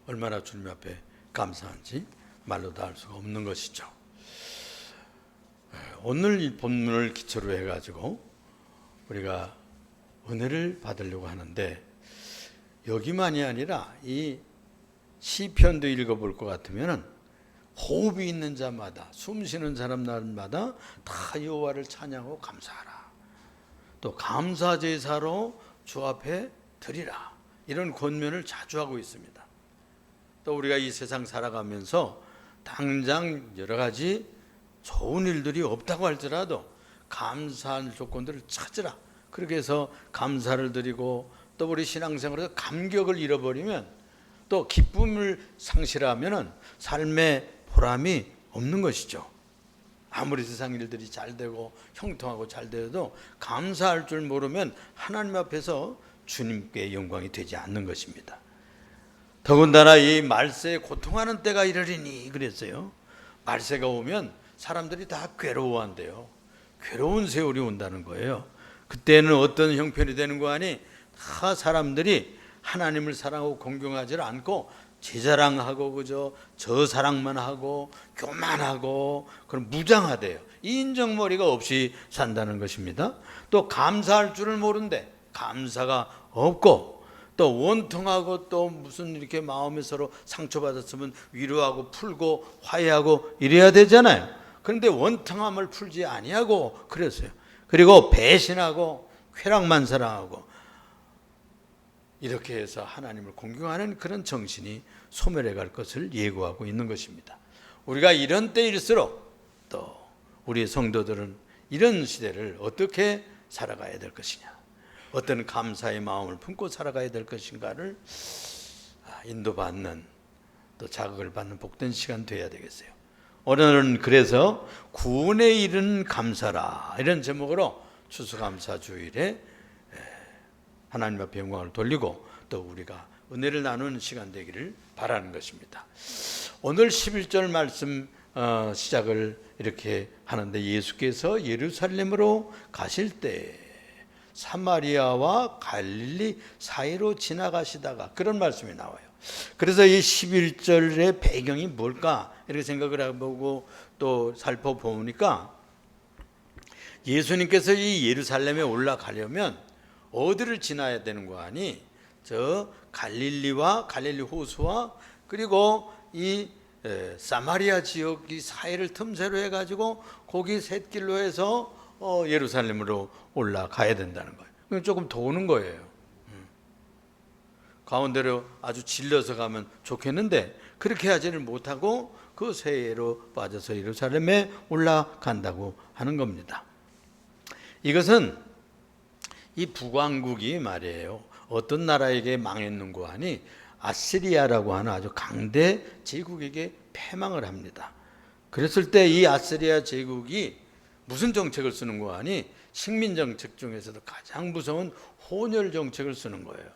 얼마나 주님 앞에 감사한지 말로 다 할 수가 없는 것이죠. 오늘 이 본문을 기초로 해가지고 우리가 은혜를 받으려고 하는데, 여기만이 아니라 이 시편도 읽어볼 것 같으면 호흡이 있는 자마다, 숨 쉬는 사람마다 다 여호와를 찬양하고 감사하라, 또 감사 제사로 주 앞에 드리라, 이런 권면을 자주 하고 있습니다. 또 우리가 이 세상 살아가면서 당장 여러 가지 좋은 일들이 없다고 할지라도 감사할 조건들을 찾으라, 그렇게 해서 감사를 드리고, 또 우리 신앙생활에서 감격을 잃어버리면, 또 기쁨을 상실하면 삶의 보람이 없는 것이죠. 아무리 세상 일들이 잘 되고 형통하고 잘 되어도 감사할 줄 모르면 하나님 앞에서 주님께 영광이 되지 않는 것입니다. 더군다나 이 말세에 고통하는 때가 이르리니 그랬어요. 말세가 오면 사람들이 다 괴로워한대요. 괴로운 세월이 온다는 거예요. 그때는 어떤 형편이 되는 거 아니? 다 사람들이 하나님을 사랑하고 공경하지 않고 제자랑하고 그저 저 사랑만 하고 교만하고 그런 무장하대요. 인정머리가 없이 산다는 것입니다. 또 감사할 줄을 모른대. 감사가 없고, 또 원통하고, 또 무슨 이렇게 마음에 서로 상처받았으면 위로하고 풀고 화해하고 이래야 되잖아요. 그런데 원통함을 풀지 아니하고 그랬어요. 그리고 배신하고 쾌락만 사랑하고, 이렇게 해서 하나님을 공경하는 그런 정신이 소멸해 갈 것을 예고하고 있는 것입니다. 우리가 이런 때일수록 또 우리 성도들은 이런 시대를 어떻게 살아가야 될 것이냐, 어떤 감사의 마음을 품고 살아가야 될 것인가를 인도받는, 또 자극을 받는 복된 시간 되어야 되겠어요. 오늘은 그래서 구원에 이른 감사라, 이런 제목으로 추수감사주일에 하나님 앞에 영광을 돌리고 또 우리가 은혜를 나누는 시간 되기를 바라는 것입니다. 오늘 11절 말씀 시작을 이렇게 하는데, 예수께서 예루살렘으로 가실 때 사마리아와 갈릴리 사이로 지나가시다가, 그런 말씀이 나와요. 그래서 이 11절의 배경이 뭘까 이렇게 생각을 해보고 또 살펴보니까, 예수님께서 이 예루살렘에 올라가려면 어디를 지나야 되는 거 아니? 저 갈릴리 호수와 그리고 이 사마리아 지역이 사이를 틈새로 해가지고 거기 샛길로 해서 예루살렘으로 올라가야 된다는 거예요. 조금 도는 거예요. 가운데로 아주 질러서 가면 좋겠는데 그렇게 하지를 못하고 그 세로 빠져서 예루살렘에 올라간다고 하는 겁니다. 이것은 이 북왕국이 말이에요, 어떤 나라에게 망했는고 하니 아시리아라고 하는 아주 강대 제국에게 패망을 합니다. 그랬을 때 이 아시리아 제국이 무슨 정책을 쓰는 거 하니? 식민 정책 중에서도 가장 무서운 혼혈 정책을 쓰는 거예요.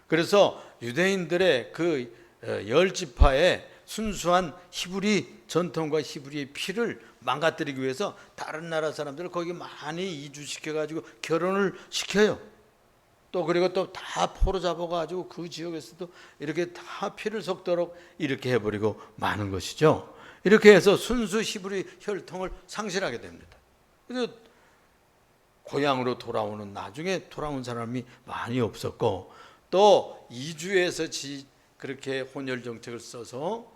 그래서 유대인들의 그 10지파의 순수한 히브리 전통과 히브리의 피를 망가뜨리기 위해서 다른 나라 사람들을 거기 많이 이주시켜가지고 결혼을 시켜요. 또 그리고 또 다 포로 잡아가지고 그 지역에서도 이렇게 다 피를 섞도록 이렇게 해버리고 마는 것이죠. 이렇게 해서 순수 히브리 혈통을 상실하게 됩니다. 그래서 고향으로 돌아오는, 나중에 돌아온 사람이 많이 없었고, 또 이주해서 그렇게 혼혈 정책을 써서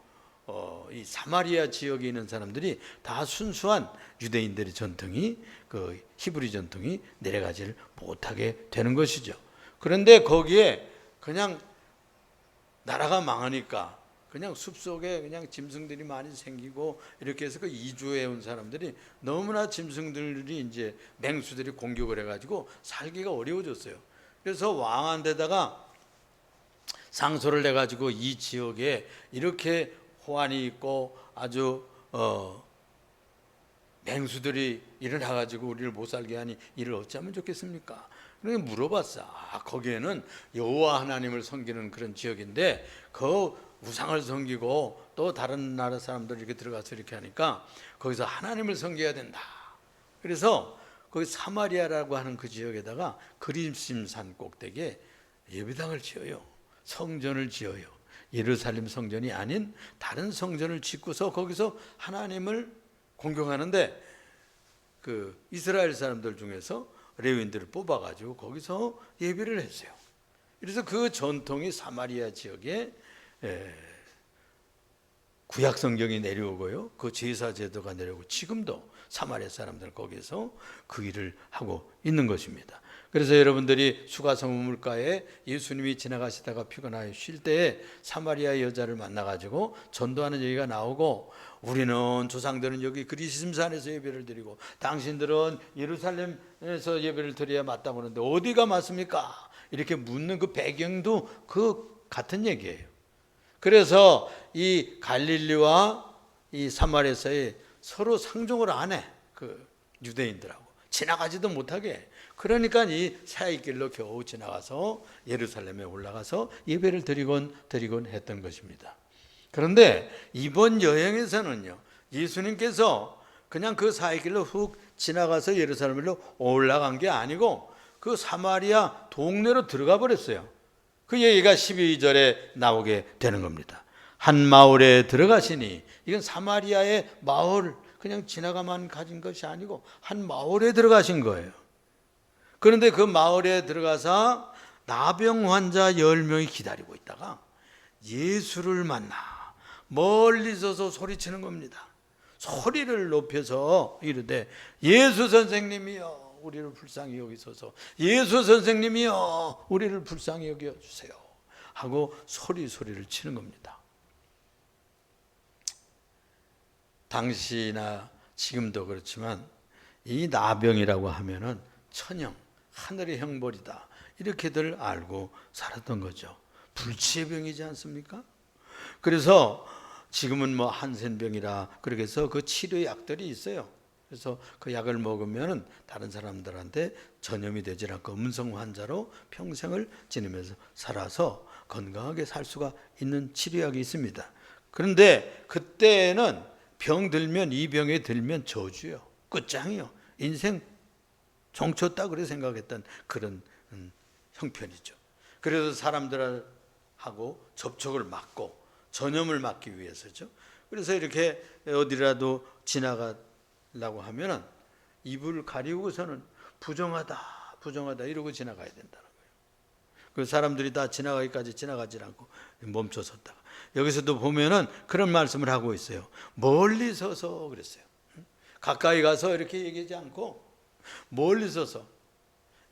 이 사마리아 지역에 있는 사람들이 다 순수한 유대인들의 전통이, 그 히브리 전통이 내려가지를 못하게 되는 것이죠. 그런데 거기에 그냥 나라가 망하니까 그냥 숲속에 그냥 짐승들이 많이 생기고, 이렇게 해서 그 이주해 온 사람들이 너무나 짐승들이 이제 맹수들이 공격을 해가지고 살기가 어려워졌어요. 그래서 왕한테다가 상소를 내가지고 이 지역에 이렇게 호환이 있고 아주 맹수들이 일어나가지고 우리를 못 살게 하니 이를 어찌하면 좋겠습니까? 그래서 물어봤어. 거기에는 여호와 하나님을 섬기는 그런 지역인데 그 우상을 섬기고 또 다른 나라 사람들 이렇게 들어가서 이렇게 하니까 거기서 하나님을 섬겨야 된다. 그래서 거기 사마리아라고 하는 그 지역에다가 그림심산 꼭대기에 예배당을 지어요. 성전을 지어요. 예루살렘 성전이 아닌 다른 성전을 짓고서 거기서 하나님을 공경하는데 그 이스라엘 사람들 중에서 레위인들을 뽑아가지고 거기서 예배를 했어요. 그래서 그 전통이 사마리아 지역에 구약 성경이 내려오고요, 그 제사 제도가 내려오고 지금도 사마리아 사람들 거기서 그 일을 하고 있는 것입니다. 그래서 여러분들이 수가성물가에 예수님이 지나가시다가 피곤하여 쉴 때에 사마리아 여자를 만나가지고 전도하는 얘기가 나오고, 우리는 조상들은 여기 그리심산에서 예배를 드리고 당신들은 예루살렘에서 예배를 드려야 맞다고 하는데 어디가 맞습니까? 이렇게 묻는 그 배경도 그 같은 얘기예요. 그래서 이 갈릴리와 이 사마리아에 서로 상종을 안 해. 그 유대인들하고 지나가지도 못하게. 그러니까 이 새길로 겨우 지나가서 예루살렘에 올라가서 예배를 드리곤 했던 것입니다. 그런데 이번 여행에서는요, 예수님께서 그냥 그 새길로 훅 지나가서 예루살렘으로 올라간 게 아니고 그 사마리아 동네로 들어가 버렸어요. 그 얘기가 12절에 나오게 되는 겁니다. 한 마을에 들어가시니, 이건 사마리아의 마을, 그냥 지나가만 가진 것이 아니고 한 마을에 들어가신 거예요. 그런데 그 마을에 들어가서 나병 환자 10명이 기다리고 있다가 예수를 만나 멀리 서서 소리치는 겁니다. 소리를 높여서 이르되 예수 선생님이여 우리를 불쌍히 여기소서, 예수 선생님이여 우리를 불쌍히 여겨주세요 하고 소리를 치는 겁니다. 당시나 지금도 그렇지만 이 나병이라고 하면은 천형, 하늘의 형벌이다, 이렇게들 알고 살았던 거죠. 불치의 병이지 않습니까? 그래서 지금은 뭐 한센병이라 그렇게 해서 그 치료약들이 있어요. 그래서 그 약을 먹으면 다른 사람들한테 전염이 되지 않고 음성 환자로 평생을 지내면서 살아서 건강하게 살 수가 있는 치료약이 있습니다. 그런데 그때는 병 들면, 이 병에 들면 저주요, 끝장이요, 인생 종쳤다 그래 생각했던 그런 형편이죠. 그래서 사람들하고 접촉을 막고 전염을 막기 위해서죠. 그래서 이렇게 어디라도 지나가려고 하면은 입을 가리고서는 부정하다 이러고 지나가야 된다는 거예요. 그 사람들이 다 지나가기까지 지나가지 않고 멈춰 섰다가, 여기서도 보면은 그런 말씀을 하고 있어요. 멀리 서서 그랬어요. 가까이 가서 이렇게 얘기하지 않고 멀리 서서.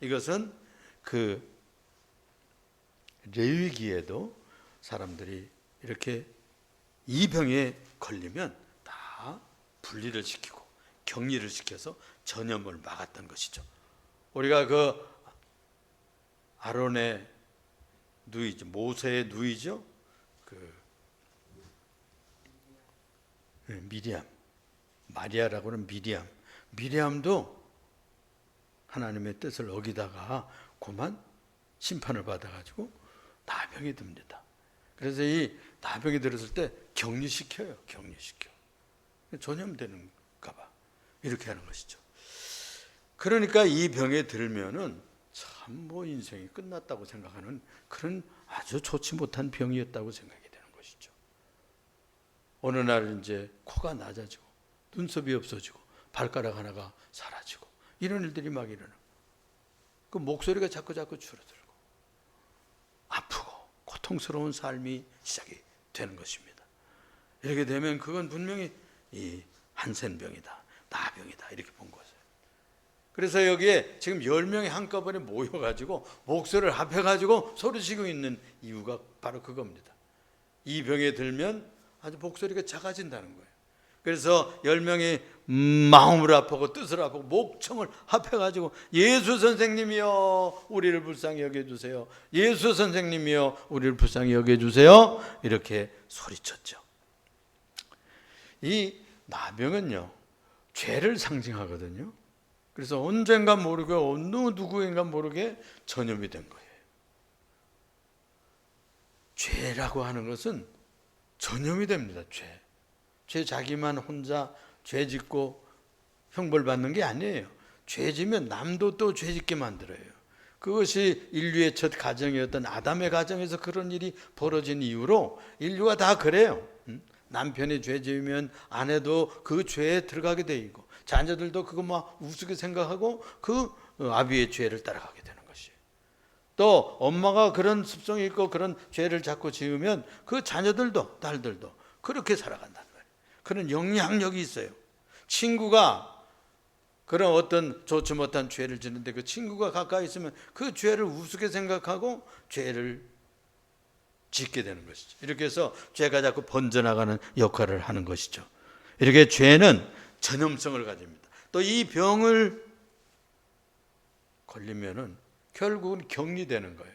이것은 그 레위기에도 사람들이 이렇게 이 병에 걸리면 다 분리를 시키고 격리를 시켜서 전염을 막았던 것이죠. 우리가 그 아론의 누이죠, 모세의 누이죠, 그 미리암, 마리아라고는 미리암도 하나님의 뜻을 어기다가 그만 심판을 받아가지고 나병이 듭니다. 그래서 이 나병이 들었을 때 격리시켜요. 전염되는가 봐. 이렇게 하는 것이죠. 그러니까 이 병에 들면은 참 뭐 인생이 끝났다고 생각하는 그런 아주 좋지 못한 병이었다고 생각이 되는 것이죠. 어느 날 이제 코가 낮아지고 눈썹이 없어지고 발가락 하나가 사라지고 이런 일들이 막 일어나고, 그 목소리가 자꾸 줄어들고 아프고 고통스러운 삶이 시작이 되는 것입니다. 이렇게 되면 그건 분명히 이 한센병이다, 나병이다, 이렇게 본 거죠. 그래서 여기에 지금 10명이 한꺼번에 모여가지고 목소리를 합해가지고 소리치고 있는 이유가 바로 그겁니다. 이 병에 들면 아주 목소리가 작아진다는 거예요. 그래서 10명이 마음을 아프고 뜻을 아프고 목청을 합해가지고 예수 선생님이여 우리를 불쌍히 여겨주세요, 예수 선생님이여 우리를 불쌍히 여겨주세요, 이렇게 소리쳤죠. 이 나병은요 죄를 상징하거든요. 그래서 언젠가 모르게 어느 누구인가 모르게 전염이 된 거예요. 죄라고 하는 것은 전염이 됩니다. 죄 자기만 혼자 죄 짓고 형벌 받는 게 아니에요. 죄 지면 남도 또 죄 짓게 만들어요. 그것이 인류의 첫 가정이었던 아담의 가정에서 그런 일이 벌어진 이후로 인류가 다 그래요. 남편이 죄 지으면 아내도 그 죄에 들어가게 돼 있고 자녀들도 그거 막 우습게 생각하고 그 아비의 죄를 따라가게 되는 것이에요. 또 엄마가 그런 습성이 있고 그런 죄를 자꾸 지으면 그 자녀들도 딸들도 그렇게 살아간다는 거예요. 그런 영향력이 있어요. 친구가 그런 어떤 좋지 못한 죄를 짓는데 그 친구가 가까이 있으면 그 죄를 우습게 생각하고 죄를 짓게 되는 것이죠. 이렇게 해서 죄가 자꾸 번져나가는 역할을 하는 것이죠. 이렇게 죄는 전염성을 가집니다. 또 이 병을 걸리면은 결국은 격리되는 거예요.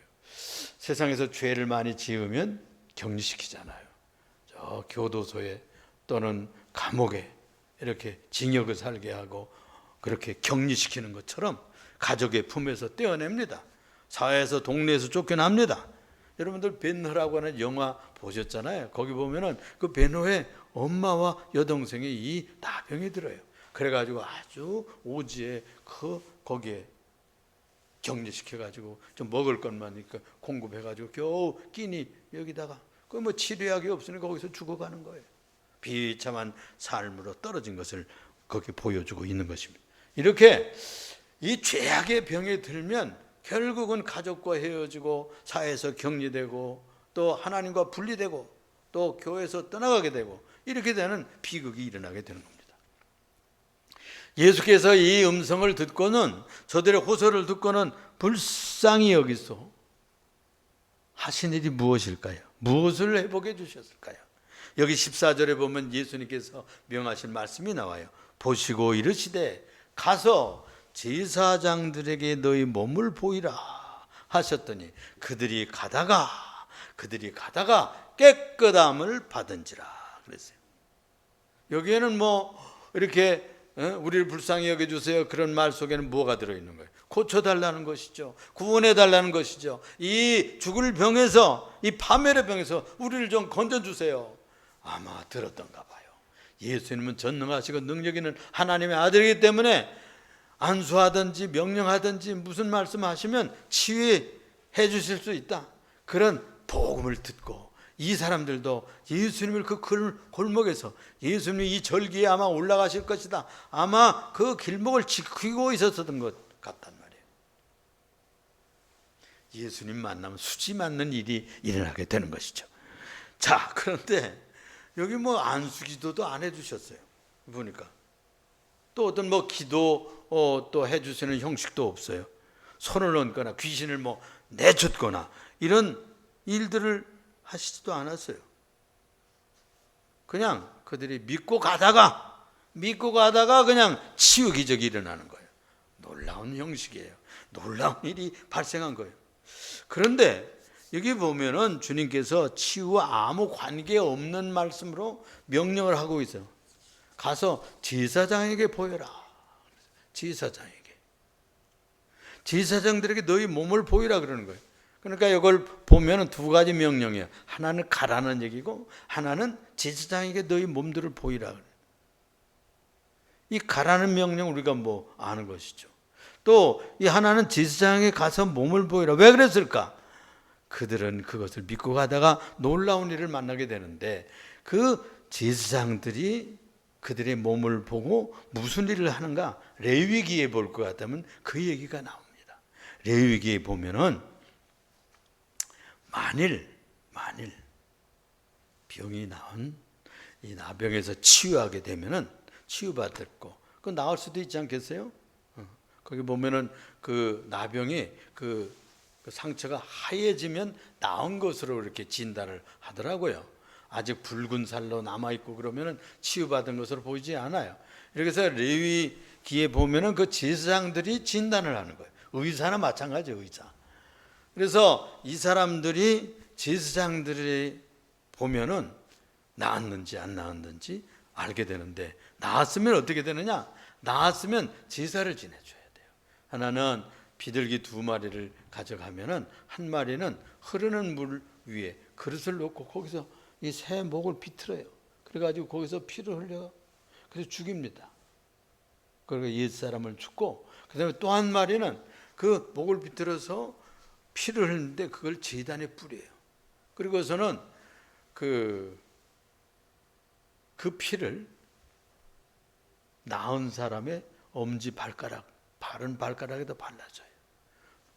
세상에서 죄를 많이 지으면 격리시키잖아요. 저 교도소에 또는 감옥에 이렇게 징역을 살게 하고 그렇게 격리시키는 것처럼 가족의 품에서 떼어냅니다. 사회에서 동네에서 쫓겨납니다. 여러분들 벤허라고 하는 영화 보셨잖아요. 거기 보면은 그 벤허의 엄마와 여동생이 이 나병이 들어요. 그래가지고 아주 오지에 거기에 격리시켜가지고 좀 먹을 것만 공급해가지고 겨우 끼니 여기다가 그 뭐 치료약이 없으니까 거기서 죽어가는 거예요. 비참한 삶으로 떨어진 것을 거기 보여주고 있는 것입니다. 이렇게 이 죄악의 병에 들면 결국은 가족과 헤어지고 사회에서 격리되고 또 하나님과 분리되고 또 교회에서 떠나가게 되고 이렇게 되는 비극이 일어나게 되는 겁니다. 예수께서 이 음성을 듣고는 저들의 호소를 듣고는 불쌍히 여기서 하신 일이 무엇일까요? 무엇을 회복해 주셨을까요? 여기 14절에 보면 예수님께서 명하신 말씀이 나와요. 보시고 이르시되 가서 제사장들에게 너희 몸을 보이라 하셨더니 그들이 가다가 깨끗함을 받은지라 그랬어요. 여기에는 뭐 이렇게 우리를 불쌍히 여겨주세요 그런 말 속에는 뭐가 들어있는 거예요? 고쳐달라는 것이죠. 구원해달라는 것이죠. 이 죽을 병에서, 이 파멸의 병에서 우리를 좀 건져주세요. 아마 들었던가 봐요. 예수님은 전능하시고 능력 있는 하나님의 아들이기 때문에 안수하든지 명령하든지 무슨 말씀하시면 치유해 주실 수 있다. 그런 복음을 듣고 이 사람들도 예수님을 그 골목에서 예수님이 이 절기에 아마 올라가실 것이다. 아마 그 길목을 지키고 있었던 것 같단 말이에요. 예수님 만나면 수지 맞는 일이 일어나게 되는 것이죠. 자, 그런데 여기 뭐 안수기도도 안 해주셨어요. 보니까 또 어떤 뭐 기도 또 해주시는 형식도 없어요. 손을 얹거나 귀신을 뭐 내쫓거나 이런 일들을 하시지도 않았어요. 그냥 그들이 믿고 가다가 그냥 치유 기적이 일어나는 거예요. 놀라운 형식이에요. 놀라운 일이 발생한 거예요. 그런데 여기 보면은 주님께서 치유와 아무 관계없는 말씀으로 명령을 하고 있어요. 가서 제사장에게 보여라. 제사장들에게 너희 몸을 보이라 그러는 거예요. 그러니까 이걸 보면은 두 가지 명령이에요. 하나는 가라는 얘기고 하나는 제사장에게 너희 몸들을 보이라. 이 가라는 명령 우리가 뭐 아는 것이죠. 또 이 하나는 제사장에게 가서 몸을 보이라. 왜 그랬을까? 그들은 그것을 믿고 가다가 놀라운 일을 만나게 되는데 그 제사장들이 그들의 몸을 보고 무슨 일을 하는가? 레위기에 볼 것 같다면 그 얘기가 나옵니다. 레위기에 보면은 만일 병이 나온 이 나병에서 치유하게 되면은 치유받을 거, 그 나을 수도 있지 않겠어요? 거기 보면은 그 나병이 그 상처가 하얘지면 나은 것으로 이렇게 진단을 하더라고요. 아직 붉은 살로 남아 있고 그러면은 치유받은 것으로 보이지 않아요. 이렇게 해서 레위기에 보면은 그 제사장들이 진단을 하는 거예요. 의사나 마찬가지예요, 의사. 그래서 이 사람들이 제사장들이 보면은 나았는지 안 나았는지 알게 되는데, 나았으면 어떻게 되느냐? 나았으면 제사를 지내줘야 돼요. 하나는 비둘기 2마리를 가져가면은 한 마리는 흐르는 물 위에 그릇을 놓고 거기서 이 새 목을 비틀어요. 그래가지고 거기서 피를 흘려 그래서 죽입니다. 그리고 옛사람을 죽고, 그 다음에 또 한 마리는 그 목을 비틀어서 피를 흘리는데 그걸 제단에 뿌려요. 그리고서는 그 피를 나은 사람의 엄지 발가락, 바른 발가락에다 발라줘요.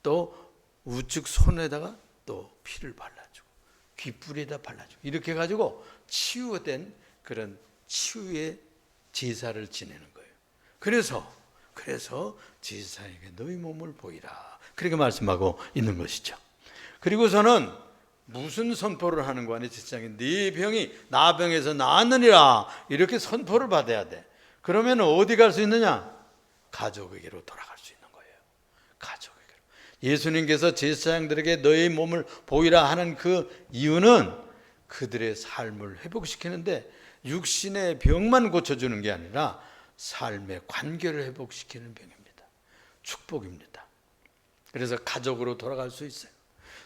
또 우측 손에다가 또 피를 발라주고 귓불에다 발라주고 이렇게 해가지고 치유된 그런 치유의 제사를 지내는 거예요. 그래서 제사장에게 너희 몸을 보이라 그렇게 말씀하고 있는 것이죠. 그리고서는 무슨 선포를 하는 거 아니에요? 제사장이 네 병이 나병에서 나았느니라 이렇게 선포를 받아야 돼. 그러면 어디 갈 수 있느냐? 가족에게로 돌아갈 수 있는 거예요. 가족에게로. 예수님께서 제사장들에게 너희 몸을 보이라 하는 그 이유는 그들의 삶을 회복시키는데 육신의 병만 고쳐주는 게 아니라 삶의 관계를 회복시키는 병입니다. 축복입니다. 그래서 가족으로 돌아갈 수 있어요.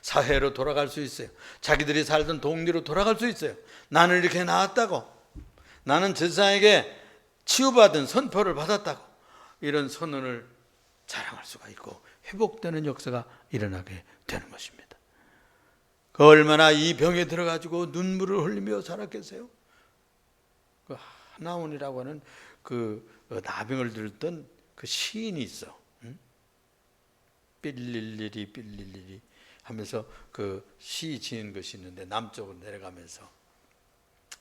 사회로 돌아갈 수 있어요. 자기들이 살던 동리로 돌아갈 수 있어요. 나는 이렇게 나았다고, 나는 제사장에게 치유받은 선포를 받았다고 이런 선언을 자랑할 수가 있고 회복되는 역사가 일어나게 되는 것입니다. 그 얼마나 이 병에 들어가지고 눈물을 흘리며 살았겠어요? 그 하나원이라고 하는 그 나병을 들었던 그 시인이 있어. 삘릴리리 하면서 그 시 지은 것이 있는데 남쪽으로 내려가면서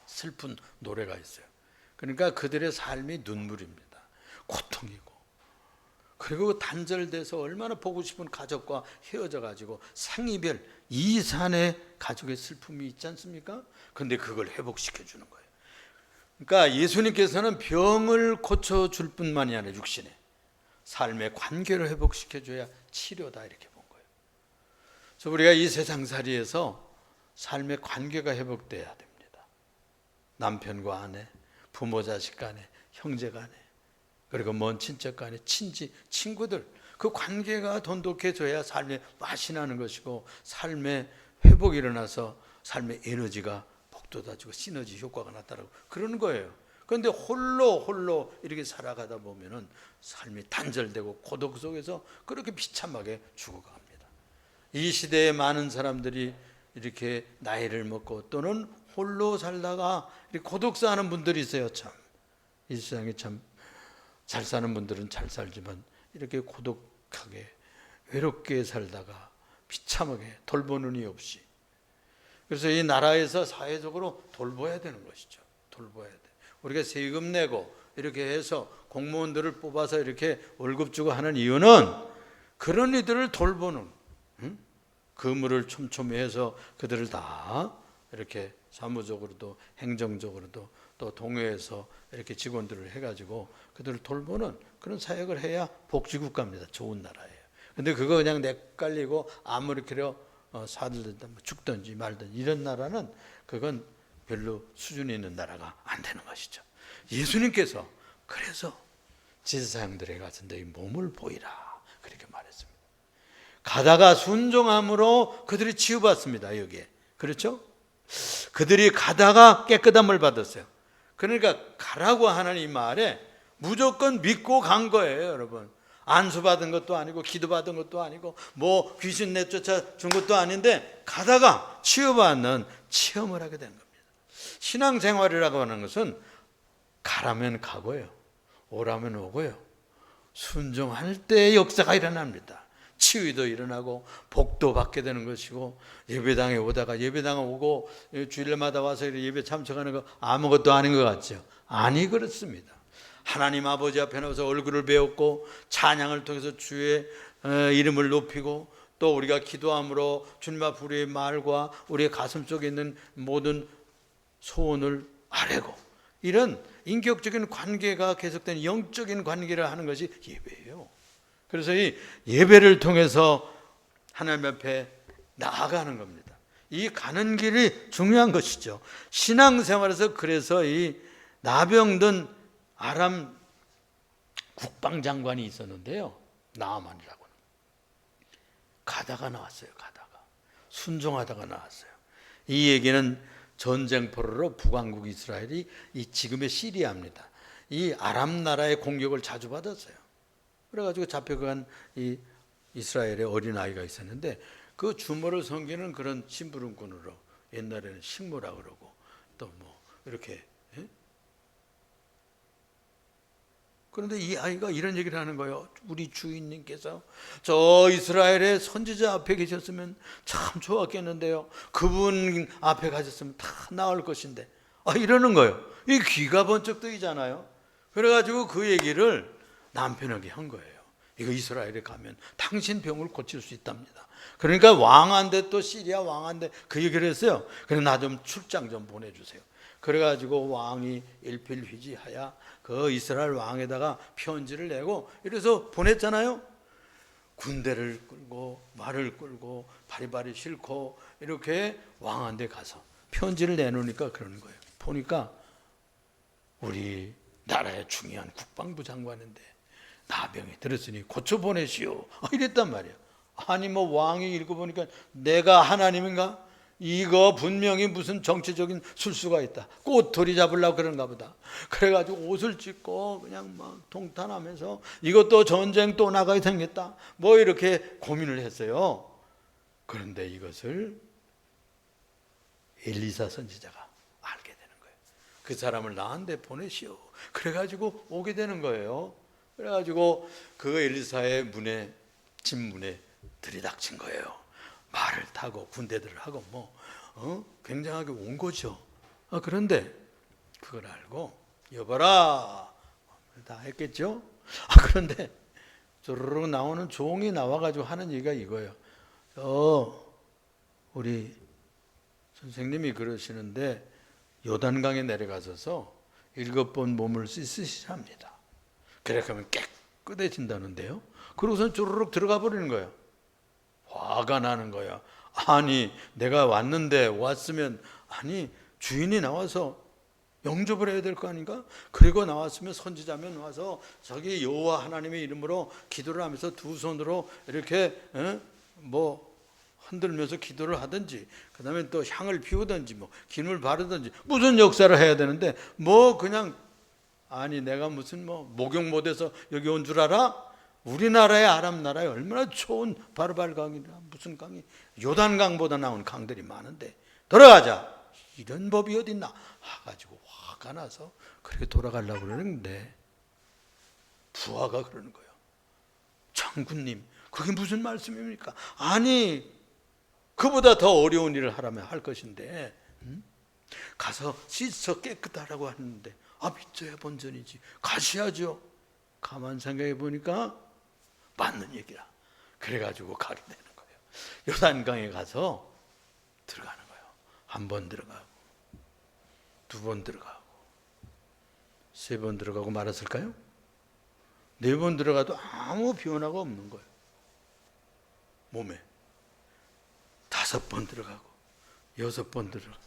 슬픈 노래가 있어요. 그러니까 그들의 삶이 눈물입니다. 고통이고 그리고 단절돼서 얼마나 보고 싶은 가족과 헤어져 가지고 생이별 이산의 가족의 슬픔이 있지 않습니까? 그런데 그걸 회복시켜 주는 거예요. 그러니까 예수님께서는 병을 고쳐줄 뿐만이 아니라 육신의 삶의 관계를 회복시켜줘야 치료다 이렇게 본 거예요. 그래서 우리가 이 세상살이에서 삶의 관계가 회복돼야 됩니다. 남편과 아내, 부모 자식 간에, 형제 간에, 그리고 먼 친척 간에, 친구들 그 관계가 돈독해져야 삶에 맛이 나는 것이고 삶의 회복이 일어나서 삶의 에너지가 돋아지고 시너지 효과가 나타나고 그러는 거예요. 그런데 홀로 이렇게 살아가다 보면은 삶이 단절되고 고독 속에서 그렇게 비참하게 죽어갑니다. 이 시대에 많은 사람들이 이렇게 나이를 먹고 또는 홀로 살다가 이렇게 고독사하는 분들이 있어요. 참 이 세상에 참 잘 사는 분들은 잘 살지만 이렇게 고독하게 외롭게 살다가 비참하게 돌보는 이 없이, 그래서 이 나라에서 사회적으로 돌봐야 되는 것이죠. 돌봐야 돼. 우리가 세금 내고 이렇게 해서 공무원들을 뽑아서 이렇게 월급 주고 하는 이유는 그런 이들을 돌보는, 그물을 촘촘히 해서 그들을 다 이렇게 사무적으로도 행정적으로도 또 동회에서 이렇게 직원들을 해가지고 그들을 돌보는 그런 사역을 해야 복지국가입니다. 좋은 나라예요. 근데 그거 그냥 내깔리고 아무렇게나 사들든지 죽든지 말든지 이런 나라는 그건 별로 수준이 있는 나라가 안 되는 것이죠. 예수님께서 그래서 제사장들에게 가서 너희 몸을 보이라 그렇게 말했습니다. 가다가 순종함으로 그들이 치유받습니다. 여기에 그렇죠? 그들이 가다가 깨끗함을 받았어요. 그러니까 가라고 하는 이 말에 무조건 믿고 간 거예요. 여러분, 안수받은 것도 아니고 기도받은 것도 아니고 뭐 귀신 내쫓아 준 것도 아닌데 가다가 치유받는 체험을 하게 된 겁니다. 신앙생활이라고 하는 것은 가라면 가고요, 오라면 오고요, 순종할 때 역사가 일어납니다. 치유도 일어나고 복도 받게 되는 것이고, 예배당에 오다가 예배당에 오고 주일마다 와서 예배 참석하는 거 아무것도 아닌 것 같죠? 아니, 그렇습니다. 하나님 아버지 앞에 나와서 얼굴을 배웠고 찬양을 통해서 주의 이름을 높이고 또 우리가 기도함으로 주님 앞 우리의 말과 우리의 가슴 속에 있는 모든 소원을 아뢰고, 이런 인격적인 관계가 계속되는 영적인 관계를 하는 것이 예배예요. 그래서 이 예배를 통해서 하나님 앞에 나아가는 겁니다. 이 가는 길이 중요한 것이죠. 신앙생활에서 그래서 이 나병든 아람 국방장관이 있었는데요, 나아만이라고. 가다가 나왔어요. 가다가 순종하다가 나왔어요. 이 얘기는 전쟁 포로로 북왕국 이스라엘이 이 지금의 시리아입니다. 이 아람 나라의 공격을 자주 받았어요. 그래가지고 잡혀간 이 이스라엘에 어린아이가 있었는데 그 주모를 섬기는 그런 심부름꾼으로 옛날에는 식모라 그러고 또 뭐 이렇게. 그런데 이 아이가 이런 얘기를 하는 거예요. 우리 주인님께서 저 이스라엘의 선지자 앞에 계셨으면 참 좋았겠는데요. 그분 앞에 가셨으면 다 나을 것인데. 이러는 거예요. 이 귀가 번쩍 뜨이잖아요. 그래가지고 그 얘기를 남편에게 한 거예요. 이거 이스라엘에 가면 당신 병을 고칠 수 있답니다. 그러니까 왕한테 또 시리아 왕한테 그 얘기를 했어요. 그래 나 좀 출장 좀 보내주세요. 그래가지고 왕이 일필휘지하여 그 이스라엘 왕에다가 편지를 내고 이래서 보냈잖아요. 군대를 끌고 말을 끌고 바리바리 싣고 이렇게 왕한테 가서 편지를 내놓으니까 그러는 거예요. 보니까 우리 나라의 중요한 국방부 장관인데 나병이 들었으니 고쳐 보내시오. 이랬단 말이야. 아니 뭐 왕이 읽어보니까 내가 하나님인가? 이거 분명히 무슨 정치적인 술수가 있다. 꼬투리 잡으려고 그런가 보다. 그래가지고 옷을 찢고 그냥 막 동탄하면서 이것도 전쟁 또 나가야 생겼다. 뭐 이렇게 고민을 했어요. 그런데 이것을 엘리사 선지자가 알게 되는 거예요. 그 사람을 나한테 보내시오. 그래가지고 오게 되는 거예요. 그래가지고 그 엘리사의 문에 집문에 들이닥친 거예요. 말을 타고 군대들을 하고 굉장하게 온 거죠. 그런데 그걸 알고 여봐라 다 했겠죠. 그런데 쪼르르 나오는 종이 나와가지고 하는 얘기가 이거예요. 우리 선생님이 그러시는데 요단강에 내려가셔서 7번 몸을 씻으시랍니다. 그렇게 하면 깨끗해진다는데요. 그러고선 쪼르륵 들어가 버리는 거예요. 화가 나는 거야. 아니 내가 왔으면 아니 주인이 나와서 영접을 해야 될 거 아닌가? 그리고 나왔으면 선지자면 와서 저기 여호와 하나님의 이름으로 기도를 하면서 두 손으로 이렇게 뭐 흔들면서 기도를 하든지 그 다음에 또 향을 피우든지 뭐 기름을 바르든지 무슨 역사를 해야 되는데 뭐 그냥 아니 내가 무슨 뭐 목욕 못해서 여기 온 줄 알아? 우리나라의 아랍 나라에 얼마나 좋은 바르발 강이라 무슨 강이 요단강보다 나온 강들이 많은데 들어가자 이런 법이 어딨나 해가지고 화가 나서 그렇게 돌아가려고 그러는데 부하가 그러는 거예요. 장군님 그게 무슨 말씀입니까? 아니 그보다 더 어려운 일을 하라면 할 것인데 가서 씻어 깨끗하라고 하는데 믿져야 본전이지 가셔야죠. 가만 생각해 보니까 맞는 얘기라. 그래가지고 가게 되는 거예요. 요단강에 가서 들어가는 거예요. 한 번 들어가고 2번 들어가고 3번 들어가고 말았을까요? 4번 들어가도 아무 변화가 없는 거예요. 몸에 5번 들어가고 6번 들어가고.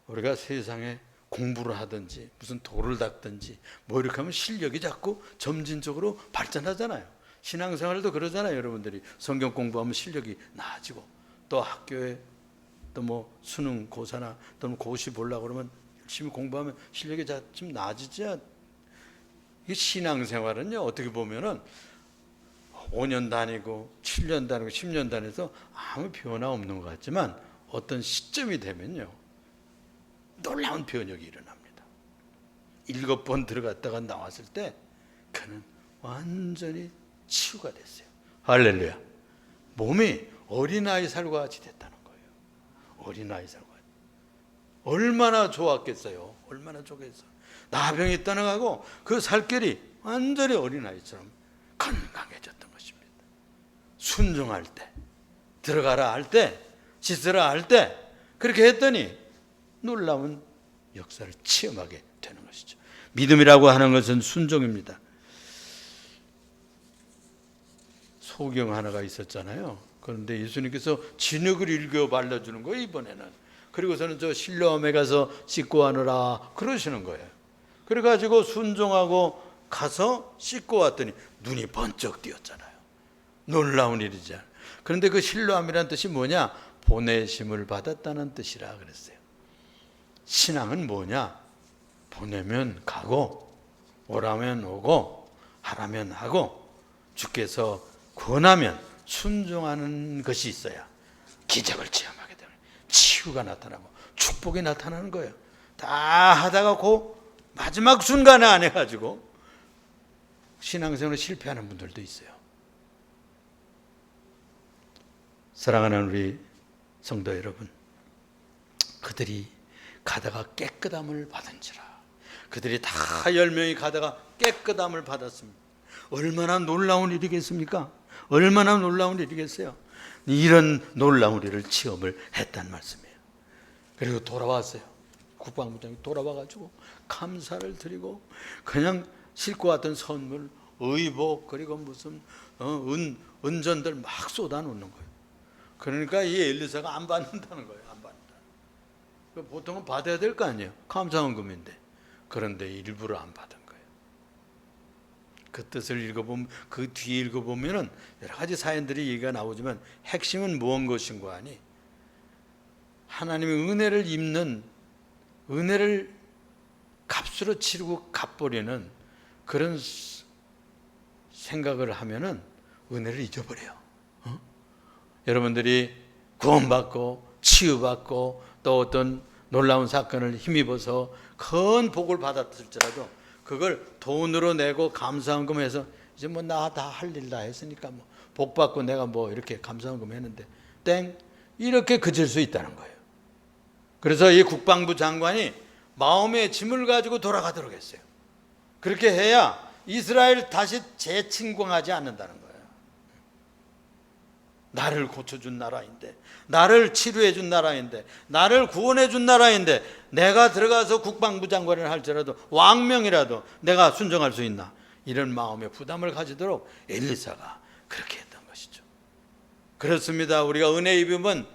우리가 세상에 공부를 하든지 무슨 돌을 닦든지 뭐 이렇게 하면 실력이 자꾸 점진적으로 발전하잖아요. 신앙생활도 그러잖아요. 여러분들이 성경 공부하면 실력이 나아지고 또 학교에 또 뭐 수능 고사나 또는 고시 보려고 그러면 열심히 공부하면 실력이 좀 나아지지. 이 신앙생활은요 어떻게 보면은 5년 다니고 7년 다니고 10년 다녀서 아무 변화 없는 것 같지만 어떤 시점이 되면요 놀라운 변혁이 일어납니다. 7번 들어갔다가 나왔을 때 그는 완전히 치유가 됐어요. 할렐루야. 몸이 어린아이 살과 같이 됐다는 거예요. 어린아이 살과 같이. 얼마나 좋았겠어요. 얼마나 좋겠어요. 나병이 떠나가고 그 살결이 완전히 어린아이처럼 건강해졌던 것입니다. 순종할 때 들어가라 할 때 씻으라 할 때 그렇게 했더니 놀라운 역사를 체험하게 되는 것이죠. 믿음이라고 하는 것은 순종입니다. 소경 하나가 있었잖아요. 그런데 예수님께서 진흙을 일겨 발라주는 거예요 이번에는. 그리고서는 저 실로암에 가서 씻고 하느라 그러시는 거예요. 그래가지고 순종하고 가서 씻고 왔더니 눈이 번쩍 띄었잖아요. 놀라운 일이죠. 그런데 그 실로암이라는 뜻이 뭐냐? 보내심을 받았다는 뜻이라 그랬어요. 신앙은 뭐냐? 보내면 가고 오라면 오고 하라면 하고 주께서 권하면 순종하는 것이 있어야 기적을 체험하게 되는, 치유가 나타나고 축복이 나타나는 거예요. 다 하다가 그 마지막 순간에 안 해가지고 신앙생활을 실패하는 분들도 있어요. 사랑하는 우리 성도 여러분, 그들이 가다가 깨끗함을 받은지라. 그들이 다 10명이 가다가 깨끗함을 받았습니다. 얼마나 놀라운 일이겠습니까? 얼마나 놀라운 일이겠어요? 이런 놀라운 일을 체험을 했단 말씀이에요. 그리고 돌아왔어요. 국방부장이 돌아와가지고 감사를 드리고 그냥 싣고 왔던 선물, 의복, 그리고 무슨 은전들 막 쏟아놓는 거예요. 그러니까 이 엘리사가 안 받는다는 거예요. 안 받는다. 보통은 받아야 될 거 아니에요. 감사원금인데. 그런데 일부러 안 받은 거예요. 그 뜻을 읽어보면, 그 뒤에 읽어보면은 여러 가지 사연들이 얘기가 나오지만 핵심은 무언 것인가 하니, 하나님의 은혜를 입는, 은혜를 값으로 치르고 갚버리는 그런 생각을 하면은 은혜를 잊어버려요. 여러분들이 구원받고 치유받고 또 어떤 놀라운 사건을 힘입어서 큰 복을 받았을지라도 그걸 돈으로 내고 감사헌금 해서 이제 뭐 나 다 할 일 다 했으니까 뭐 복 받고 내가 뭐 이렇게 감사헌금 했는데 땡, 이렇게 그칠 수 있다는 거예요. 그래서 이 국방부 장관이 마음의 짐을 가지고 돌아가도록 했어요. 그렇게 해야 이스라엘 다시 재침공하지 않는다는 거예요. 나를 고쳐준 나라인데, 나를 치료해준 나라인데, 나를 구원해준 나라인데 내가 들어가서 국방부 장관을 할지라도 왕명이라도 내가 순종할 수 있나, 이런 마음의 부담을 가지도록 엘리사가 그렇게 했던 것이죠. 그렇습니다. 우리가 은혜 입으면,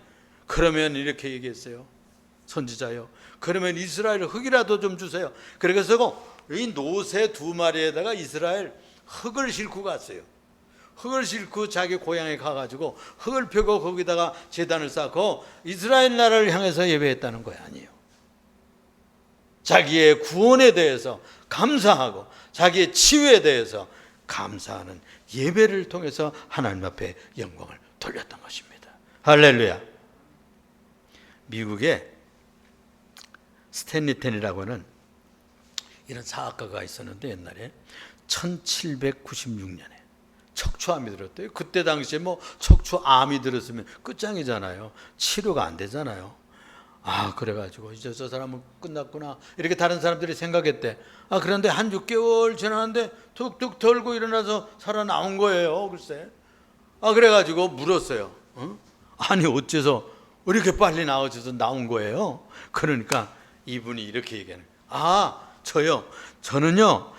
그러면 이렇게 얘기했어요. 선지자요, 그러면 이스라엘 흙이라도 좀 주세요. 그래서 이 노새 2마리에다가 이스라엘 흙을 싣고 갔어요. 흙을 싣고 자기 고향에 가가지고 흙을 펴고 거기다가 제단을 쌓고 이스라엘 나라를 향해서 예배했다는 거야. 아니에요. 자기의 구원에 대해서 감사하고 자기의 치유에 대해서 감사하는 예배를 통해서 하나님 앞에 영광을 돌렸던 것입니다. 할렐루야. 미국에 스탠리텐이라고 하는 이런 사학가가 있었는데, 옛날에 1796년에 척추암이 들었대요. 그때 당시에 뭐 척추암이 들었으면 끝장이잖아요. 치료가 안 되잖아요. 그래가지고 이제 저 사람은 끝났구나 이렇게 다른 사람들이 생각했대. 그런데 한 6개월 지났는데 툭툭 털고 일어나서 살아나온 거예요. 글쎄. 그래가지고 물었어요. 아니 어째서 이렇게 빨리 나와줘서 나온 거예요? 그러니까 이분이 이렇게 얘기하는 거예요. 저는요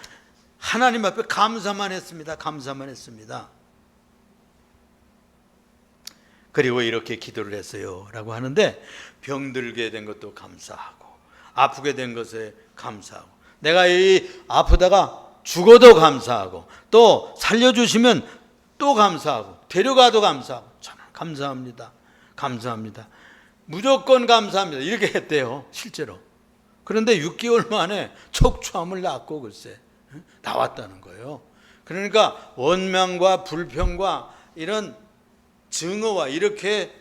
하나님 앞에 감사만 했습니다. 감사만 했습니다. 그리고 이렇게 기도를 했어요 라고 하는데, 병들게 된 것도 감사하고 아프게 된 것에 감사하고, 내가 이 아프다가 죽어도 감사하고, 또 살려주시면 또 감사하고, 데려가도 감사하고, 저는 감사합니다. 감사합니다. 무조건 감사합니다. 이렇게 했대요. 실제로. 그런데 6개월 만에 척추암을 낳고 글쎄 나왔다는 거예요. 그러니까 원망과 불평과 이런 증오와 이렇게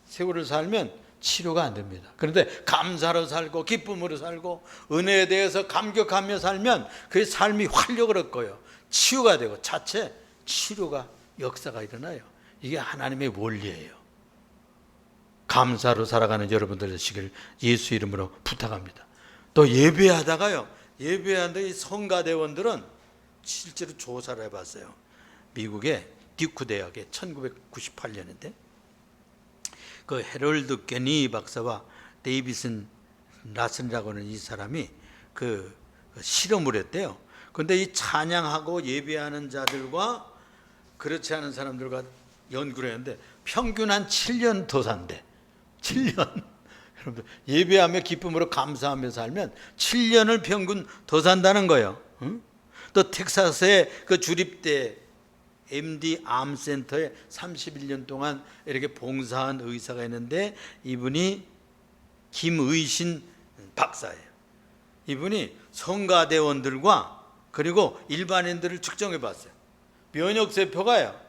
세월을 살면 치료가 안 됩니다. 그런데 감사로 살고 기쁨으로 살고 은혜에 대해서 감격하며 살면 그 삶이 활력을 얻고요, 치유가 되고 자체 치료가, 역사가 일어나요. 이게 하나님의 원리예요. 감사로 살아가는 여러분들 되시길 예수 이름으로 부탁합니다. 또 예배하다가요, 예배하는데 이 성가대원들은 실제로 조사를 해봤어요. 미국의 듀크 대학에 1998년인데 그 헤럴드 게니 박사와 데이비슨 라슨이라고 하는 이 사람이 그 실험을 했대요. 그런데 이 찬양하고 예배하는 자들과 그렇지 않은 사람들과 연구를 했는데 평균 한 7년 더 산대. 7년. 여러분들 예배하며 기쁨으로 감사하며 살면 7년을 평균 더 산다는 거예요. 또 텍사스의 그 주립대 MD 암센터에 31년 동안 이렇게 봉사한 의사가 있는데, 이분이 김의신 박사예요. 이분이 성가대원들과 그리고 일반인들을 측정해 봤어요. 면역세포가요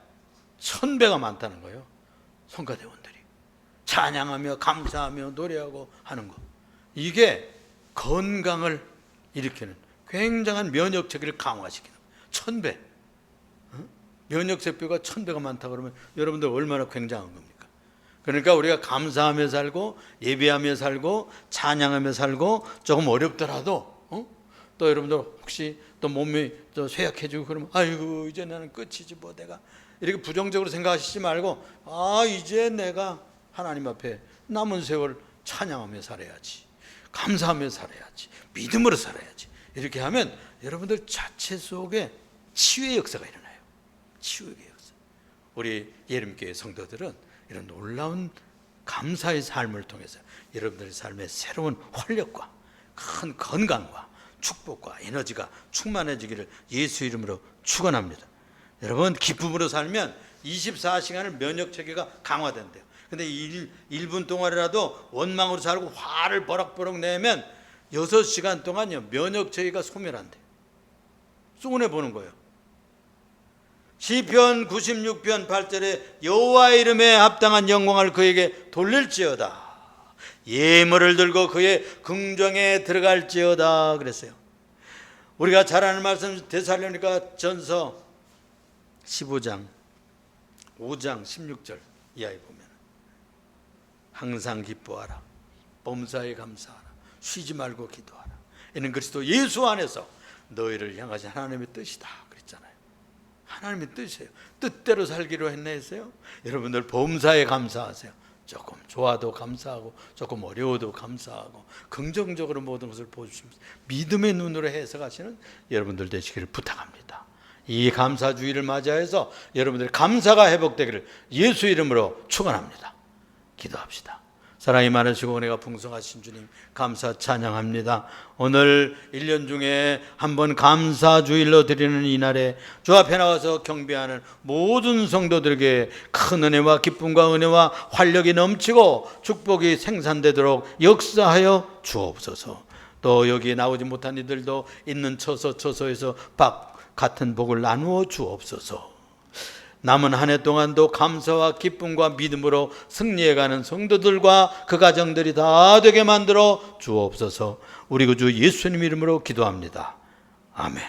1000배가 많다는 거예요. 성가대원들이 찬양하며 감사하며 노래하고 하는 거, 이게 건강을 일으키는 굉장한 면역체계를 강화시키는 1000배. 면역세포가 1000배가 많다 그러면 여러분들 얼마나 굉장한 겁니까? 그러니까 우리가 감사하며 살고 예배하며 살고 찬양하며 살고, 조금 어렵더라도 또 여러분들 혹시 또 몸이 또 쇠약해지고 그러면 아이고 이제 나는 끝이지 뭐, 내가 이렇게 부정적으로 생각하시지 말고, 이제 내가 하나님 앞에 남은 세월 찬양하며 살아야지, 감사하며 살아야지, 믿음으로 살아야지, 이렇게 하면 여러분들 자체 속에 치유의 역사가 일어나요. 치유의 역사. 우리 예림교회 성도들은 이런 놀라운 감사의 삶을 통해서 여러분들의 삶에 새로운 활력과 큰 건강과 축복과 에너지가 충만해지기를 예수 이름으로 축원합니다. 여러분, 기쁨으로 살면 24시간을 면역체계가 강화된대요. 근데 1분 동안이라도 원망으로 살고 화를 버럭버럭 내면 6시간 동안요 면역체계가 소멸한대요. 손해보는 거예요. 시편 96편 8절에 여호와의 이름에 합당한 영광을 그에게 돌릴지어다, 예물을 들고 그의 궁정에 들어갈지어다 그랬어요. 우리가 잘 아는 말씀 데살로니가 전서 15장 5장 16절 이하에 보면 항상 기뻐하라, 범사에 감사하라, 쉬지 말고 기도하라, 이는 그리스도 예수 안에서 너희를 향하신 하나님의 뜻이다 그랬잖아요. 하나님의 뜻이에요. 뜻대로 살기로 했네요. 여러분들 범사에 감사하세요. 조금 좋아도 감사하고 조금 어려워도 감사하고 긍정적으로 모든 것을 보여주시면서 믿음의 눈으로 해석하시는 여러분들 되시기를 부탁합니다. 이 감사주의를 맞이해서 여러분들의 감사가 회복되기를 예수 이름으로 축원합니다. 기도합시다. 사랑이 많으시고 은혜가 풍성하신 주님 감사 찬양합니다. 오늘 1년 중에 한번 감사주일로 드리는 이날에 주 앞에 나와서 경배하는 모든 성도들에게 큰 은혜와 기쁨과 은혜와 활력이 넘치고 축복이 생산되도록 역사하여 주옵소서. 또 여기에 나오지 못한 이들도 있는 처소에서 같은 복을 나누어 주옵소서. 남은 한 해 동안도 감사와 기쁨과 믿음으로 승리해가는 성도들과 그 가정들이 다 되게 만들어 주옵소서. 우리 구주 예수님 이름으로 기도합니다. 아멘.